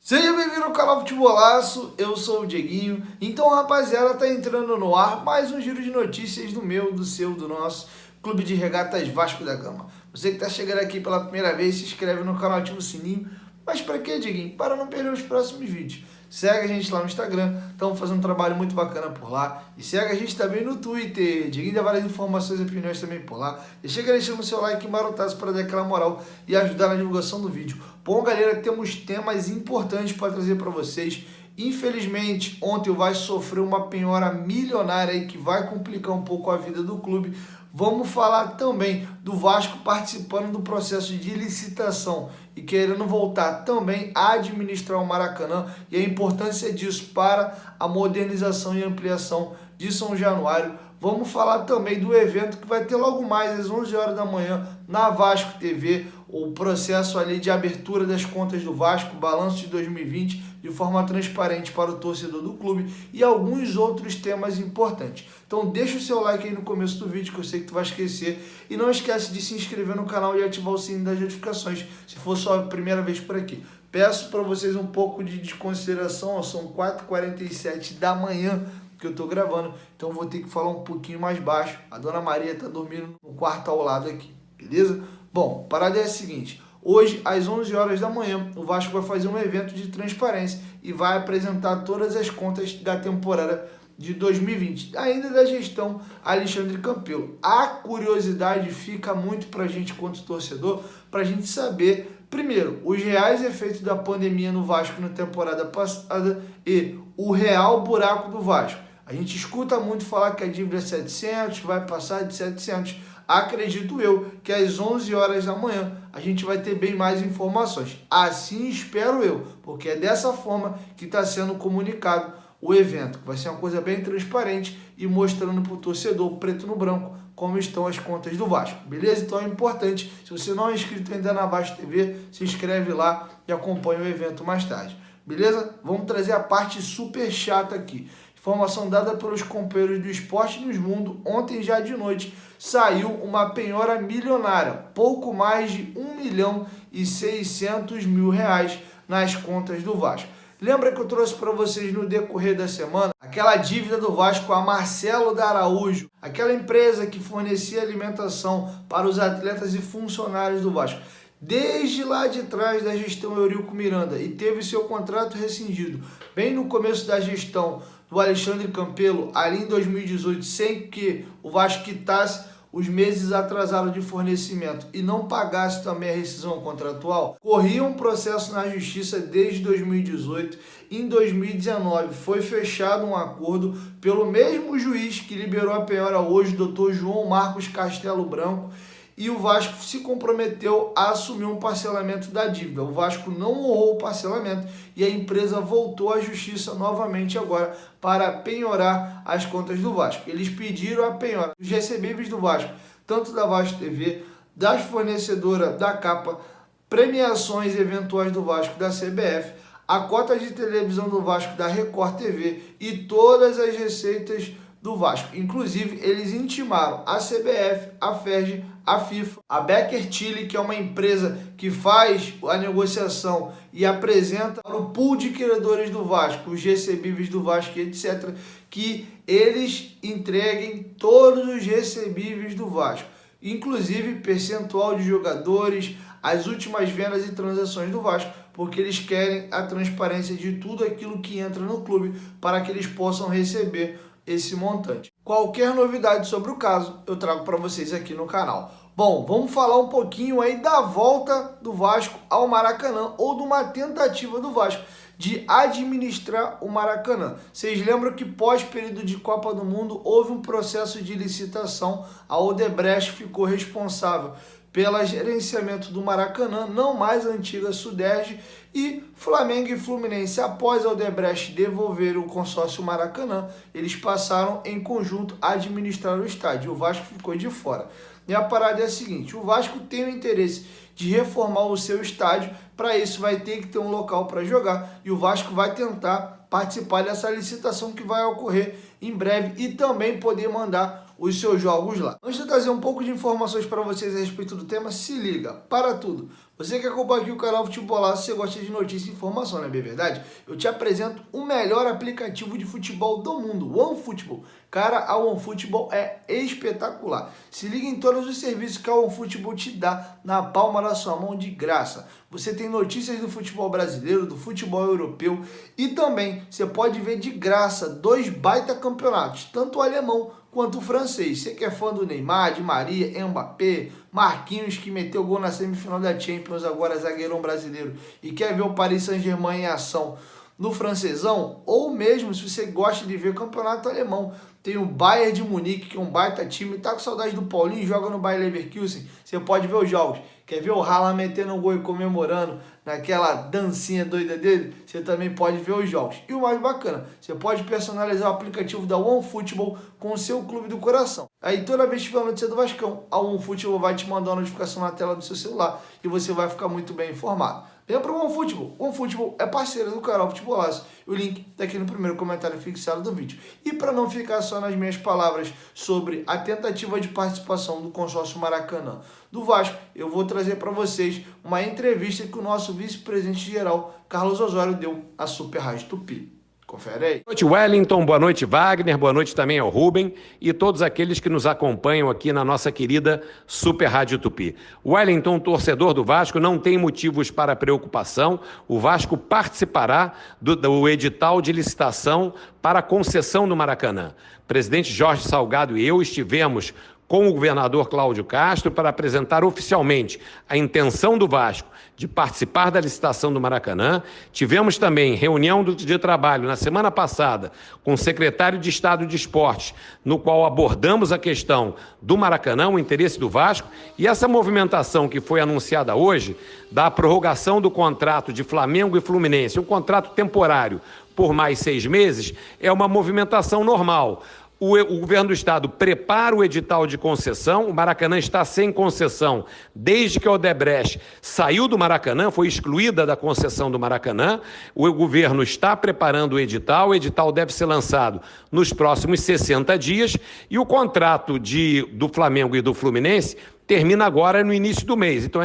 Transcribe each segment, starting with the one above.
Seja bem-vindo ao canal Futebolaço, eu sou o Dieguinho. Então, rapaziada, tá entrando no ar mais um giro de notícias do meu, do seu, do nosso Clube de Regatas Vasco da Gama. Você que tá chegando aqui pela primeira vez, se inscreve no canal, ativa o sininho. Mas pra quê, Dieguinho? Para não perder os próximos vídeos. Segue a gente lá no Instagram, estamos fazendo um trabalho muito bacana por lá. E segue a gente também no Twitter, Dieguinho dá várias informações e opiniões também por lá. E chega deixando o seu like marotaço para dar aquela moral e ajudar na divulgação do vídeo. Bom, galera, temos temas importantes para trazer para vocês. Infelizmente, ontem o Vasco sofreu uma penhora milionária aí que vai complicar um pouco a vida do clube. Vamos falar também do Vasco participando do processo de licitação e querendo voltar também a administrar o Maracanã e a importância disso para a modernização e ampliação de São Januário. Vamos falar também do evento que vai ter logo mais às 11 horas da manhã na Vasco TV, o processo ali de abertura das contas do Vasco, balanço de 2020, de forma transparente para o torcedor do clube e alguns outros temas importantes. Então deixa o seu like aí no começo do vídeo, que eu sei que tu vai esquecer, e não esquece de se inscrever no canal e ativar o sininho das notificações, se for só a primeira vez por aqui. Peço para vocês um pouco de desconsideração, são 4h47 da manhã que eu tô gravando, então vou ter que falar um pouquinho mais baixo. A dona Maria tá dormindo no quarto ao lado aqui, beleza? Bom, a parada é a seguinte: hoje, às 11 horas da manhã, o Vasco vai fazer um evento de transparência e vai apresentar todas as contas da temporada de 2020, ainda da gestão Alexandre Campelo. A curiosidade fica muito pra gente, quanto torcedor, pra gente saber, primeiro, os reais efeitos da pandemia no Vasco na temporada passada e o real buraco do Vasco. A gente escuta muito falar que a dívida é 700, vai passar de 700. Acredito eu que às 11 horas da manhã a gente vai ter bem mais informações. Assim espero eu, porque é dessa forma que está sendo comunicado o evento, que vai ser uma coisa bem transparente e mostrando para o torcedor preto no branco como estão as contas do Vasco, beleza? Então é importante, se você não é inscrito ainda na Vasco TV, se inscreve lá e acompanha o evento mais tarde, beleza? Vamos trazer a parte super chata aqui. Informação dada pelos companheiros do Esporte News Mundo, ontem já de noite saiu uma penhora milionária, pouco mais de R$1.600.000 nas contas do Vasco. Lembra que eu trouxe para vocês no decorrer da semana aquela dívida do Vasco a Marcelo da Araújo, aquela empresa que fornecia alimentação para os atletas e funcionários do Vasco, desde lá de trás da gestão Eurico Miranda, e teve seu contrato rescindido bem no começo da gestão do Alexandre Campelo, ali em 2018, sem que o Vasco quitasse os meses atrasados de fornecimento e não pagasse também a rescisão contratual, corria um processo na justiça desde 2018. Em 2019 foi fechado um acordo pelo mesmo juiz que liberou a penhora hoje, o Dr. João Marcos Castelo Branco, e o Vasco se comprometeu a assumir um parcelamento da dívida. O Vasco não honrou o parcelamento e a empresa voltou à justiça novamente agora para penhorar as contas do Vasco. Eles pediram a penhora dos recebíveis do Vasco, tanto da Vasco TV, das fornecedoras da capa, premiações eventuais do Vasco da CBF, a cota de televisão do Vasco da Record TV e todas as receitas do Vasco. Inclusive, eles intimaram a CBF, a FERJ, a FIFA, a Becker Tilly, que é uma empresa que faz a negociação e apresenta para o pool de credores do Vasco, os recebíveis do Vasco, etc., que eles entreguem todos os recebíveis do Vasco, inclusive percentual de jogadores, as últimas vendas e transações do Vasco, porque eles querem a transparência de tudo aquilo que entra no clube para que eles possam receber esse montante. Qualquer novidade sobre o caso, eu trago para vocês aqui no canal. Bom, vamos falar um pouquinho aí da volta do Vasco ao Maracanã, ou de uma tentativa do Vasco de administrar o Maracanã. Vocês lembram que pós-período de Copa do Mundo houve um processo de licitação, a Odebrecht ficou responsável pelo gerenciamento do Maracanã, não mais a antiga Suderj, e Flamengo e Fluminense, após a Odebrecht devolver o consórcio Maracanã, eles passaram em conjunto a administrar o estádio. O Vasco ficou de fora. E a parada é a seguinte: o Vasco tem o interesse de reformar o seu estádio. Para isso vai ter que ter um local para jogar, e o Vasco vai tentar participar dessa licitação que vai ocorrer em breve e também poder mandar os seus jogos lá. Antes de trazer um pouco de informações para vocês a respeito do tema, se liga, para tudo. Você que acompanha aqui o canal Futebolaço, você gosta de notícia e informação, não é bem verdade? Eu te apresento o melhor aplicativo de futebol do mundo, o OneFootball. Cara, a OneFootball é espetacular. Se liga em todos os serviços que a OneFootball te dá na palma da sua mão de graça. Você tem notícias do futebol brasileiro, do futebol europeu e também você pode ver de graça 2 baita campeonatos, tanto o alemão quanto o francês. Você que é fã do Neymar, de Maria, Mbappé, Marquinhos, que meteu gol na semifinal da Champions, agora zagueirão brasileiro, e quer ver o Paris Saint-Germain em ação no francesão, ou mesmo se você gosta de ver campeonato alemão, tem o Bayern de Munique, que é um baita time, tá com saudade do Paulinho, joga no Bayer Leverkusen, você pode ver os jogos. Quer ver o Haaland metendo um gol e comemorando naquela dancinha doida dele? Você também pode ver os jogos. E o mais bacana, você pode personalizar o aplicativo da OneFootball com o seu clube do coração. Aí toda vez que tiver uma notícia do Vascão, a OneFootball vai te mandar uma notificação na tela do seu celular e você vai ficar muito bem informado. Venha para o OneFootball. O OneFootball é parceiro do canal Futebolaço. O link está aqui no primeiro comentário fixado do vídeo. E para não ficar só nas minhas palavras sobre a tentativa de participação do consórcio Maracanã do Vasco, eu vou trazer para vocês uma entrevista que o nosso vice-presidente geral, Carlos Osório, deu à Super Rádio Tupi. Confere aí. Boa noite, Wellington. Boa noite, Wagner. Boa noite também ao Rubem e todos aqueles que nos acompanham aqui na nossa querida Super Rádio Tupi. Wellington, torcedor do Vasco, não tem motivos para preocupação. O Vasco participará do edital de licitação para a concessão do Maracanã. O presidente Jorge Salgado e eu estivemos com o governador Cláudio Castro para apresentar oficialmente a intenção do Vasco de participar da licitação do Maracanã. Tivemos também reunião de trabalho na semana passada com o secretário de Estado de Esportes, no qual abordamos a questão do Maracanã, o interesse do Vasco, e essa movimentação que foi anunciada hoje, da prorrogação do contrato de Flamengo e Fluminense, um contrato temporário por mais 6 meses, é uma movimentação normal. O governo do estado prepara o edital de concessão, o Maracanã está sem concessão desde que a Odebrecht saiu do Maracanã, foi excluída da concessão do Maracanã, o governo está preparando o edital deve ser lançado nos próximos 60 dias e o contrato do Flamengo e do Fluminense termina agora no início do mês. Então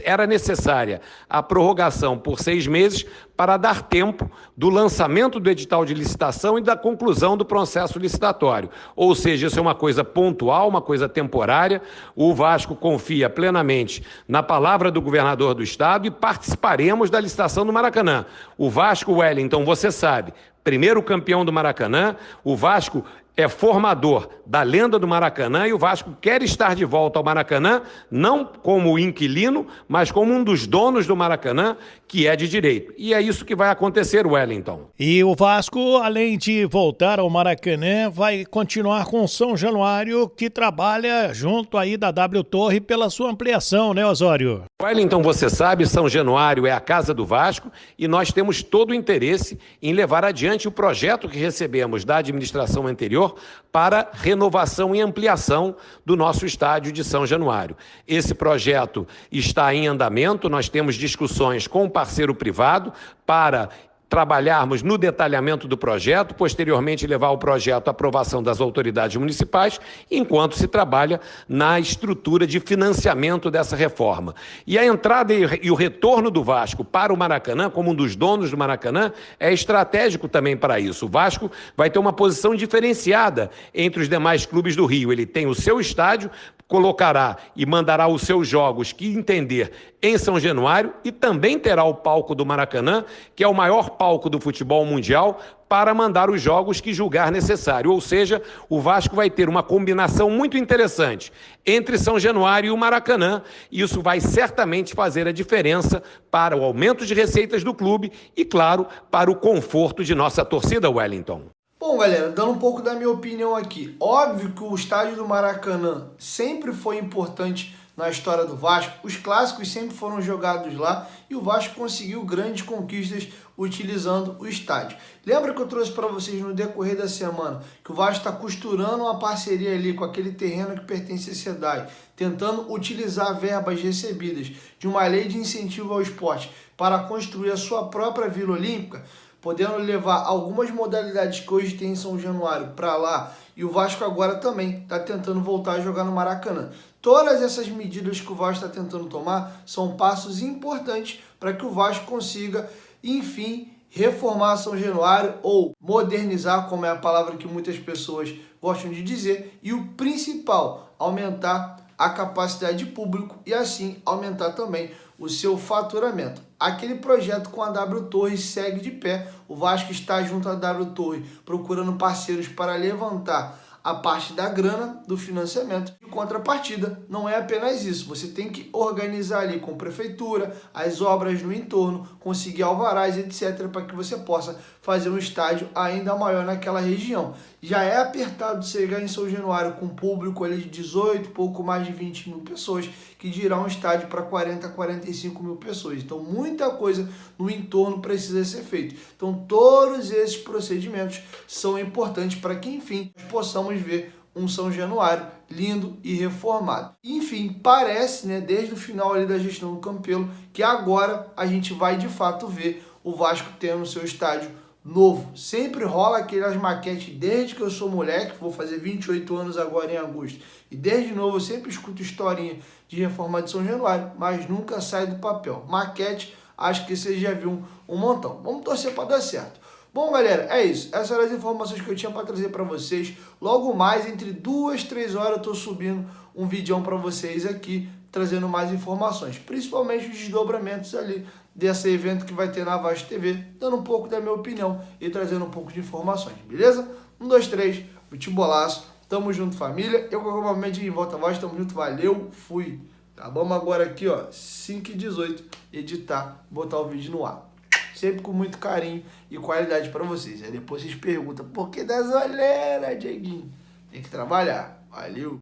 era necessária a prorrogação por 6 meses para dar tempo do lançamento do edital de licitação e da conclusão do processo licitatório. Ou seja, isso é uma coisa pontual, uma coisa temporária. O Vasco confia plenamente na palavra do governador do estado e participaremos da licitação do Maracanã. O Vasco, Wellington, você sabe, primeiro campeão do Maracanã, o Vasco é formador da lenda do Maracanã e o Vasco quer estar de volta ao Maracanã, não como inquilino, mas como um dos donos do Maracanã, que é de direito. E é isso que vai acontecer, Wellington. E o Vasco, além de voltar ao Maracanã, vai continuar com o São Januário, que trabalha junto aí da W Torre pela sua ampliação, né, Osório? Wellington, você sabe, São Januário é a casa do Vasco e nós temos todo o interesse em levar adiante o projeto que recebemos da administração anterior para renovação e ampliação do nosso estádio de São Januário. Esse projeto está em andamento, nós temos discussões com o parceiro privado para trabalharmos no detalhamento do projeto, posteriormente levar o projeto à aprovação das autoridades municipais, enquanto se trabalha na estrutura de financiamento dessa reforma. E a entrada e o retorno do Vasco para o Maracanã, como um dos donos do Maracanã, é estratégico também para isso. O Vasco vai ter uma posição diferenciada entre os demais clubes do Rio. Ele tem o seu estádio, colocará e mandará os seus jogos que entender em São Januário e também terá o palco do Maracanã, que é o maior palco do futebol mundial, para mandar os jogos que julgar necessário. Ou seja, o Vasco vai ter uma combinação muito interessante entre São Januário e o Maracanã, e isso vai certamente fazer a diferença para o aumento de receitas do clube e, claro, para o conforto de nossa torcida, Wellington. Bom, galera, dando um pouco da minha opinião aqui. Óbvio que o estádio do Maracanã sempre foi importante na história do Vasco, os clássicos sempre foram jogados lá e o Vasco conseguiu grandes conquistas utilizando o estádio. Lembra que eu trouxe para vocês no decorrer da semana que o Vasco está costurando uma parceria ali com aquele terreno que pertence à SEDAI, tentando utilizar verbas recebidas de uma lei de incentivo ao esporte para construir a sua própria Vila Olímpica, podendo levar algumas modalidades que hoje tem em São Januário para lá, e o Vasco agora também está tentando voltar a jogar no Maracanã. Todas essas medidas que o Vasco está tentando tomar são passos importantes para que o Vasco consiga, enfim, reformar São Januário ou modernizar, como é a palavra que muitas pessoas gostam de dizer, e o principal, aumentar a capacidade de público e assim aumentar também o seu faturamento. Aquele projeto com a W Torre segue de pé. O Vasco está junto à W Torre procurando parceiros para levantar a parte da grana do financiamento. Em contrapartida, não é apenas isso. Você tem que organizar ali com a prefeitura, as obras no entorno, conseguir alvarás, etc., para que você possa fazer um estádio ainda maior naquela região. Já é apertado chegar em São Januário com público ali de 18, pouco mais de 20 mil pessoas, que dirá um estádio para 40, 45 mil pessoas. Então, muita coisa no entorno precisa ser feita. Então, todos esses procedimentos são importantes para que, enfim, nós possamos ver um São Januário lindo e reformado. Enfim, parece, né, desde o final ali da gestão do Campelo, que agora a gente vai de fato ver o Vasco tendo o seu estádio novo. Sempre rola aquelas maquetes desde que eu sou moleque, vou fazer 28 anos agora em agosto, e desde novo eu sempre escuto historinha de reforma de São Januário, mas nunca sai do papel. Maquete, acho que você já viu um montão. Vamos torcer para dar certo. Bom, galera, é isso. Essas eram as informações que eu tinha para trazer para vocês. Logo mais, entre 2 e 3 horas, eu estou subindo um vídeo para vocês aqui, trazendo mais informações, principalmente os desdobramentos ali desse evento que vai ter na Vasco TV, dando um pouco da minha opinião e trazendo um pouco de informações, beleza? 1, 2, 3, futebolaço, tamo junto, família. Eu, com o momento de volta a voz, tamo junto, valeu, fui. Tá, vamos agora aqui, ó, 5h18, editar, botar o vídeo no ar. Sempre com muito carinho e qualidade para vocês. Aí depois vocês perguntam, por que das olheiras, Dieguinho? Tem que trabalhar. Valeu!